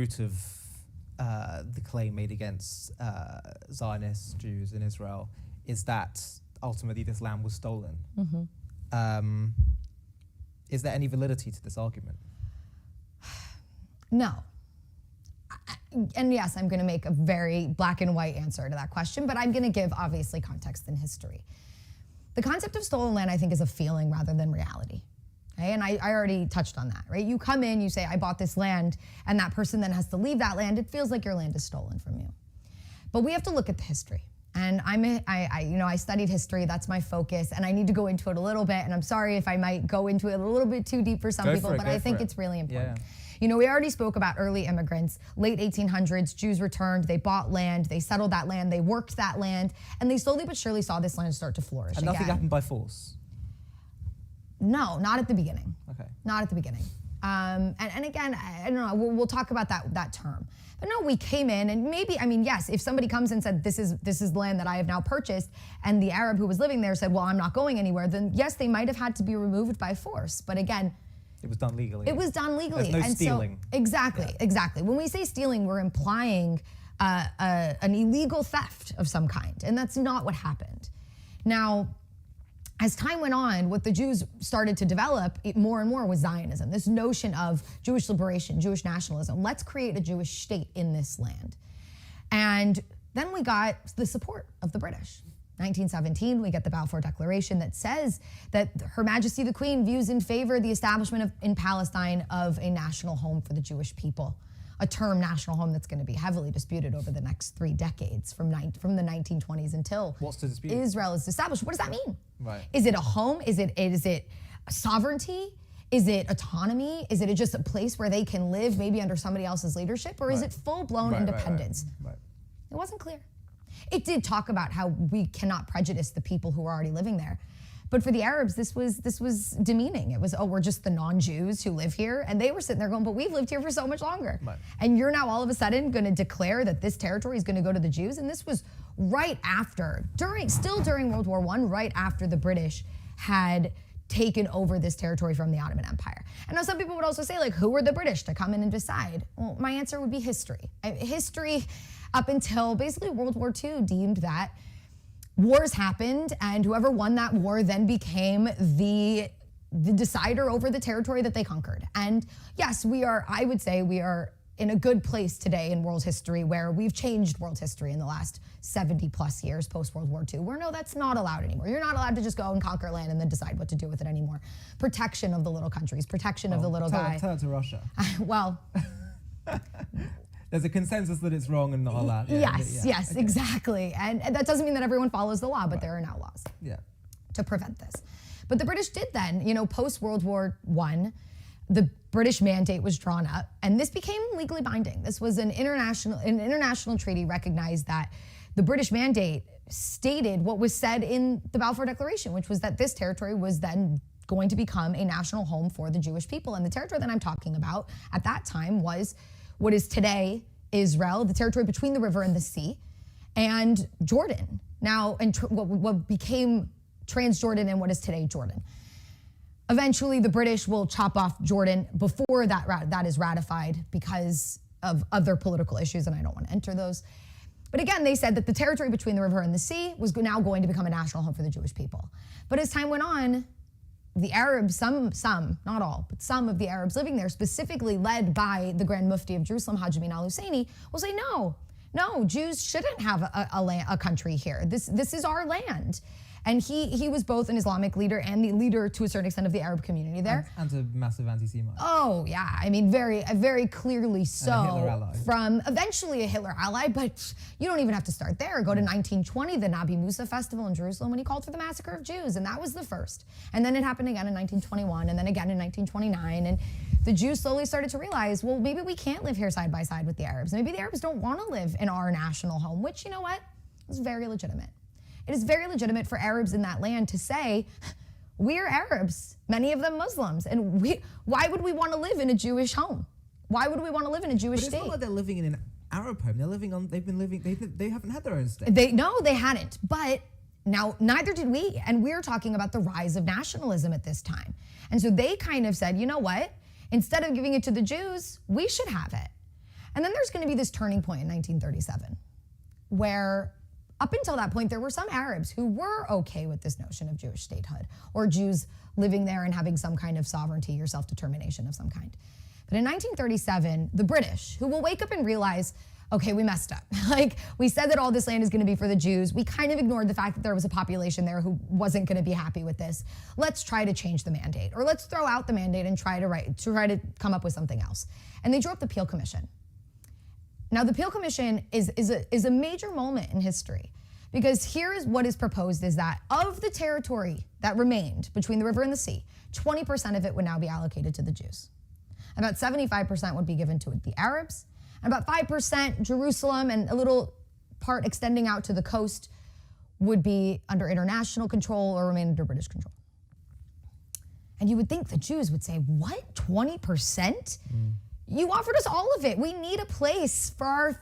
root of the claim made against Zionists, Jews in Israel is that ultimately this land was stolen. Mm-hmm. Is there any validity to this argument? No. And yes, I'm going to make a very black and white answer to that question, but I'm going to give, obviously, context and history. The concept of stolen land, I think, is a feeling rather than reality. Okay? And I already touched on that, right? You come in, you say, I bought this land, and that person then has to leave that land. It feels like your land is stolen from you. But we have to look at the history. And I studied history, that's my focus, and I need to go into it a little bit, and I'm sorry if I might go into it a little bit too deep for some people, but I think it's really important. Yeah. You know, we already spoke about early immigrants, late 1800s, Jews returned, they bought land, they settled that land, they worked that land, and they slowly but surely saw this land start to flourish And nothing happened by force? No, not at the beginning. Okay. Not at the beginning. And again, I don't know, we'll talk about that term. But no, we came in and maybe, I mean, yes, if somebody comes and said, this is land that I have now purchased, and the Arab who was living there said, well, I'm not going anywhere, then yes, they might have had to be removed by force. But again, it was done legally. It was done legally. There's no stealing. So, exactly. When we say stealing, we're implying an illegal theft of some kind, and that's not what happened. Now, as time went on, what the Jews started to develop more and more was Zionism, this notion of Jewish liberation, Jewish nationalism. Let's create a Jewish state in this land. And then we got the support of the British. 1917, we get the Balfour Declaration that says that Her Majesty the Queen views in favor the establishment in Palestine of a national home for the Jewish people, a term, national home, that's going to be heavily disputed over the next 3 decades from the 1920s until Israel is established. What does that mean? Right. Is it a home? Is it sovereignty? Is it autonomy? Is it just a place where they can live maybe under somebody else's leadership? Or is it full-blown independence? Right. It wasn't clear. It did talk about how we cannot prejudice the people who are already living there. But for the Arabs, this was demeaning. It was, oh, we're just the non-Jews who live here. And they were sitting there going, but we've lived here for so much longer. Right. And you're now all of a sudden going to declare that this territory is going to go to the Jews? And this was right after, still during World War I, right after the British had taken over this territory from the Ottoman Empire. And now some people would also say, like, who were the British to come in and decide? Well, my answer would be history. History up until basically World War II deemed that wars happened, and whoever won that war then became the decider over the territory that they conquered. And yes, I would say we are in a good place today in world history where we've changed world history in the last 70 plus years post-World War II, where no, that's not allowed anymore. You're not allowed to just go and conquer land and then decide what to do with it anymore. Protection of the little countries, protection of the little guy. Tell it to Russia. Well... There's a consensus that it's wrong and not allowed. Yes, okay. Exactly. And that doesn't mean that everyone follows the law, but there are now laws to prevent this. But the British did then, post-World War I, the British mandate was drawn up, and this became legally binding. This was an international treaty recognized that the British mandate stated what was said in the Balfour Declaration, which was that this territory was then going to become a national home for the Jewish people. And the territory that I'm talking about at that time was what is today Israel, the territory between the river and the sea, and Jordan. Now, and what became Transjordan and what is today Jordan. Eventually, the British will chop off Jordan before that is ratified because of other political issues, and I don't want to enter those. But again, they said that the territory between the river and the sea was now going to become a national home for the Jewish people. But as time went on, the Arabs, some, not all, but some of the Arabs living there, specifically led by the Grand Mufti of Jerusalem, Hajj Amin al-Husseini, will say, no, Jews shouldn't have a country here. This is our land. And he was both an Islamic leader and the leader, to a certain extent, of the Arab community there. And a massive anti-Semite. Oh, yeah. I mean, very clearly so. And a Hitler ally. From eventually a Hitler ally, but you don't even have to start there. Go to 1920, the Nabi Musa festival in Jerusalem, when he called for the massacre of Jews, and that was the first. And then it happened again in 1921, and then again in 1929, and the Jews slowly started to realize, well, maybe we can't live here side by side with the Arabs. Maybe the Arabs don't want to live in our national home, which, you know what, is very legitimate. It is very legitimate for Arabs in that land to say, we're Arabs, many of them Muslims, and why would we want to live in a Jewish home? Why would we want to live in a Jewish state? But it's not like they're living in an Arab home. They haven't had their own state. They hadn't. But now, neither did we. And we're talking about the rise of nationalism at this time. And so they kind of said, you know what? Instead of giving it to the Jews, we should have it. And then there's going to be this turning point in 1937 where up until that point, there were some Arabs who were okay with this notion of Jewish statehood or Jews living there and having some kind of sovereignty or self-determination of some kind. But in 1937, the British, who will wake up and realize, okay, we messed up. Like, we said that all this land is going to be for the Jews. We kind of ignored the fact that there was a population there who wasn't going to be happy with this. Let's try to change the mandate, or let's throw out the mandate and try to come up with something else. And they drew up the Peel Commission. Now, the Peel Commission is a major moment in history, because here is what is proposed is that of the territory that remained between the river and the sea, 20% of it would now be allocated to the Jews. About 75% would be given to the Arabs, and about 5% Jerusalem, and a little part extending out to the coast would be under international control or remain under British control. And you would think the Jews would say, what, 20%? You offered us all of it. We need a place for